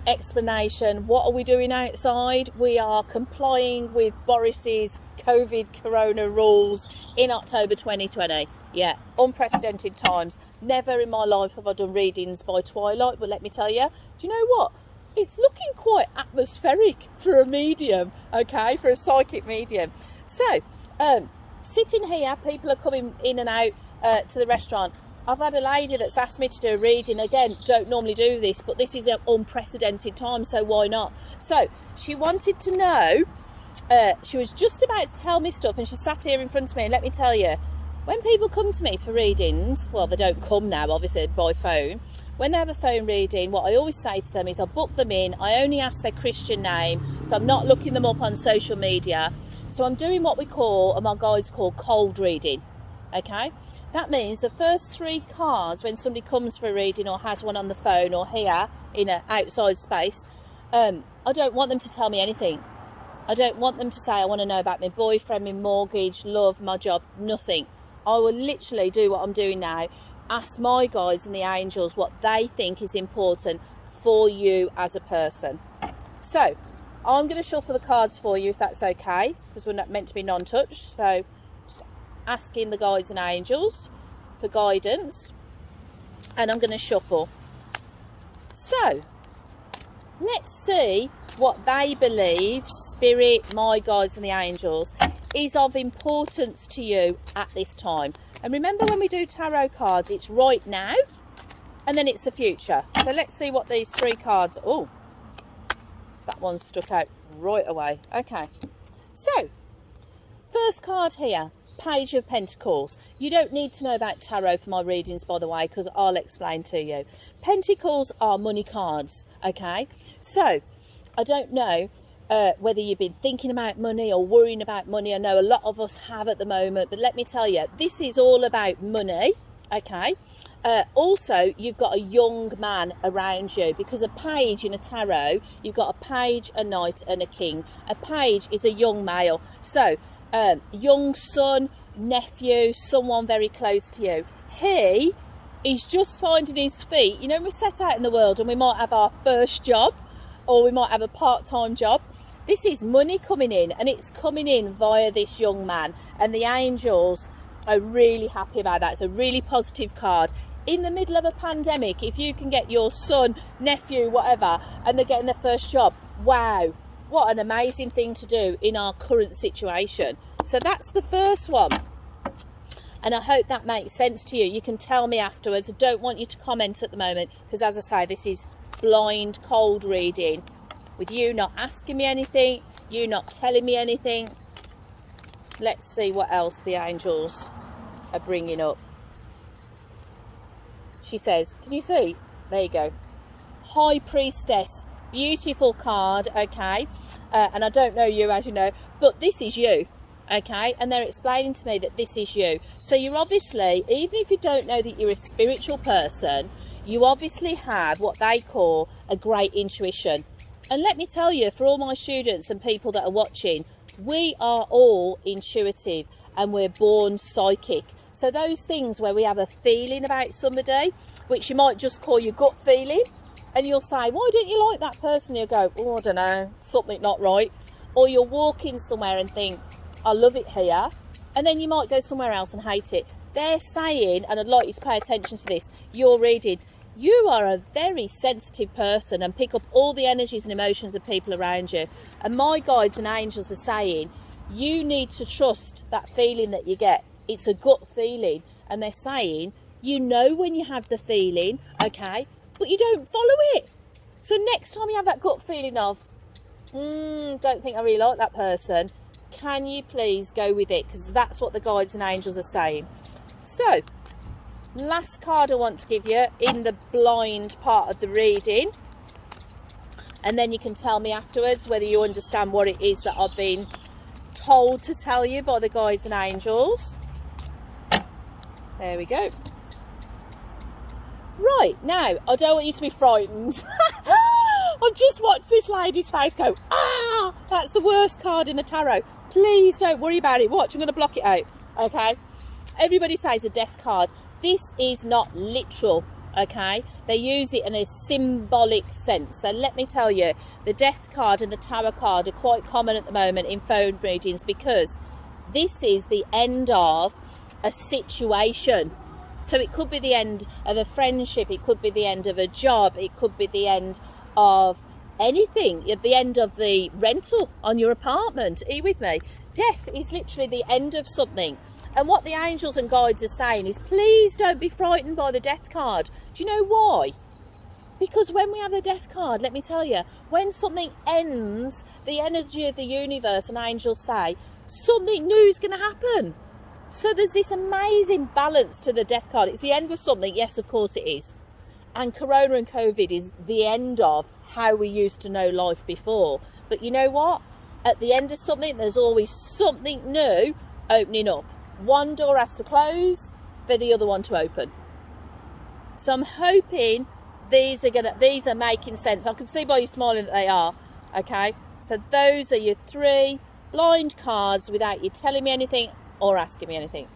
Explanation, what are we doing outside? We are complying with Boris's COVID corona rules in October 2020. Yeah, unprecedented times. Never in my life have I done readings by twilight, but let me tell you, do you know what? It's looking quite atmospheric for a medium, okay, for a psychic medium. So, sitting here, people are coming in and out to the restaurant. I've had a lady that's asked me to do a reading. Again, don't normally do this, but this is an unprecedented time, so why not? So she wanted to know, she was just about to tell me stuff, and she sat here in front of me, and let me tell you, when people come to me for readings, well, they don't come now, obviously, by phone. When they have a phone reading, what I always say to them is I book them in, I only ask their Christian name, so I'm not looking them up on social media. So I'm doing what we call, and my guides call, cold reading, okay? That means the first 3 cards, when somebody comes for a reading or has one on the phone or here in an outside space, I don't want them to tell me anything. I don't want them to say, I want to know about my boyfriend, my mortgage, love, my job, nothing. I will literally do what I'm doing now. Ask my guides and the angels what they think is important for you as a person. So, I'm going to shuffle the cards for you if that's okay, because we're not meant to be non-touch. So, asking the guides and angels for guidance, and I'm going to shuffle. So let's see what they believe, spirit, my guides and the angels, is of importance to you at this time. And remember, when we do tarot cards, it's right now and then it's the future. So let's see what these 3 cards, oh, that one stuck out right away. Okay, so first card here, Page of Pentacles. You don't need to know about tarot for my readings, by the way, because I'll explain to you. Pentacles are money cards, okay? So, I don't know whether you've been thinking about money or worrying about money. I know a lot of us have at the moment, but let me tell you, this is all about money, okay? Also, you've got a young man around you, because a page in a tarot, you've got a page, a knight and a king. A page is a young male. So, young son, nephew, someone very close to you. He is just finding his feet. You know, we set out in the world and we might have our first job or we might have a part-time job. This is money coming in, and it's coming in via this young man, and the angels are really happy about that. It's a really positive card. In the middle of a pandemic, if you can get your son, nephew, whatever, and they're getting their first job, wow, what an amazing thing to do in our current situation. So that's the first one, and I hope that makes sense to you. You can tell me afterwards. I don't want you to comment at the moment, because as I say, this is blind cold reading, with you not asking me anything, you not telling me anything. Let's see what else the angels are bringing up. She says, can you see? There you go. High Priestess. Beautiful card, okay? And I don't know you, as you know, but this is you, okay? And they're explaining to me that this is you. So you're obviously, even if you don't know that you're a spiritual person, you obviously have what they call a great intuition. And let me tell you, for all my students and people that are watching, we are all intuitive and we're born psychic. So those things where we have a feeling about somebody, which you might just call your gut feeling, and you'll say, why don't you like that person? You'll go, oh, I don't know, something not right. Or you're walking somewhere and think, I love it here. And then you might go somewhere else and hate it. They're saying, and I'd like you to pay attention to this, you're reading, you are a very sensitive person and pick up all the energies and emotions of people around you. And my guides and angels are saying, you need to trust that feeling that you get. It's a gut feeling. And they're saying, you know when you have the feeling, okay, but you don't follow it. So next time you have that gut feeling of, don't think I really like that person, can you please go with it? Because that's what the guides and angels are saying. So, last card I want to give you in the blind part of the reading, and then you can tell me afterwards whether you understand what it is that I've been told to tell you by the guides and angels. There we go. Right, now, I don't want you to be frightened. I've just watched this lady's face go, ah, that's the worst card in the tarot. Please don't worry about it. Watch, I'm going to block it out, okay? Everybody says a death card. This is not literal. Okay, they use it in a symbolic sense. So let me tell you, the Death card and the Tower card are quite common at the moment in phone readings, because this is the end of a situation. So it could be the end of a friendship, it could be the end of a job, it could be the end of anything, at the end of the rental on your apartment. Are you with me? Death is literally the end of something. And what the angels and guides are saying is, please don't be frightened by the Death card. Do you know why? Because when we have the Death card, let me tell you, when something ends, the energy of the universe and angels say, something new is going to happen. So there's this amazing balance to the Death card. It's the end of something. Yes, of course it is. And Corona and COVID is the end of how we used to know life before. But you know what? At the end of something, there's always something new opening up. One door has to close for the other one to open. So I'm hoping these are making sense. I can see by you smiling that they are. Okay, so those are your 3 blind cards without you telling me anything or asking me anything.